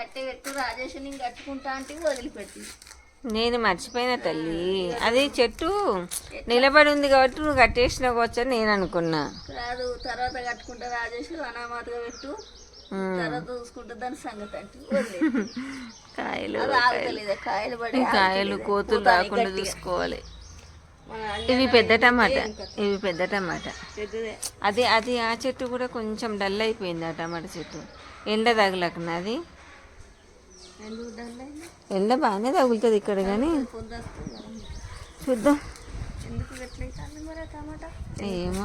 కట్టె పెట్టు రాజేష్ నేను కట్టుకుంటా అంటే వదిలిపెట్టి నేను మర్చిపోయిన తల్లి, అది చెట్టు నిలబడి ఉంది కాబట్టి నువ్వు కట్టేసినావు వచ్చని నేను అనుకున్నా. కాదు, తర్వాత కట్టుకుంటా రాజేష్ అనామాతగా పెట్టు, తర్వాత చూసుకుంటా దాని సంగతి అంటే కాయలు కాయలు పడి కాయలు కోతులు రాకుండా చూసుకోవాలి. ఇవి పెద్ద టమాటా, ఇవి పెద్ద టమాటా. అది అది ఆ చెట్టు కూడా కొంచెం డల్ అయిపోయింది. ఆ టమాటా చెట్టు ఎండ తగలకనా, అది ఎండ బాగానే తగులుతుంది ఇక్కడ, కానీ చూద్దాం ఏమో.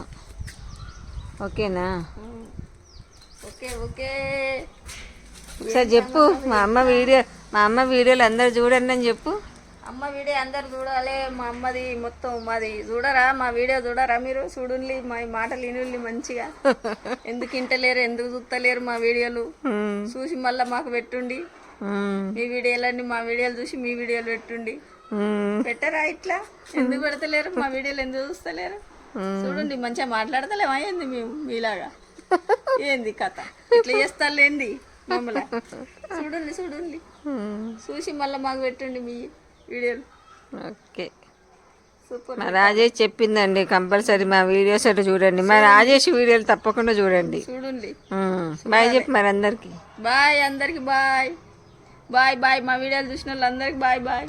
ఓకేనా? Okay okay. ఒకసారి చెప్పు, మా అమ్మ వీడియోలు అందరు చూడండి అని చెప్పు. అమ్మ వీడియో అందరు చూడాలి. మా అమ్మది మొత్తం మాది చూడరా, మా వీడియో చూడరా మీరు? చూడండి, మా మాటలు వినుల్లి మంచిగా. ఎందుకు వింటలేరు, ఎందుకు చూస్తలేరు మా వీడియోలు? చూసి మళ్ళీ మాకు పెట్టుండి. మీ వీడియోలన్నీ మా వీడియోలు చూసి మీ వీడియోలు పెట్టుండి. పెట్టరా ఇట్లా? ఎందుకు పెడతలేరు? మా వీడియోలు ఎందుకు చూస్తలేరు? చూడండి, మంచిగా మాట్లాడతలేమా ఏంది మేము మీలాగా? ఏంది కథ ఇట్లా చేస్తాను ఏంది మమ్మల్ని? చూడండి చూడండి, చూసి మళ్ళీ మాకు పెట్టండి మీ వీడియోలు. Okay, super. మా రాజేష్ చెప్పిందండి, కంపల్సరీ మా వీడియోస్ అటు చూడండి. మా రాజేష్ వీడియోలు తప్పకుండా చూడండి. చూడండి. బాయ్ చెప్పు మరి అందరికి. బాయ్ అందరికి, బాయ్ బాయ్ బాయ్. మా వీడియోలు చూసిన వాళ్ళందరికి బాయ్ బాయ్.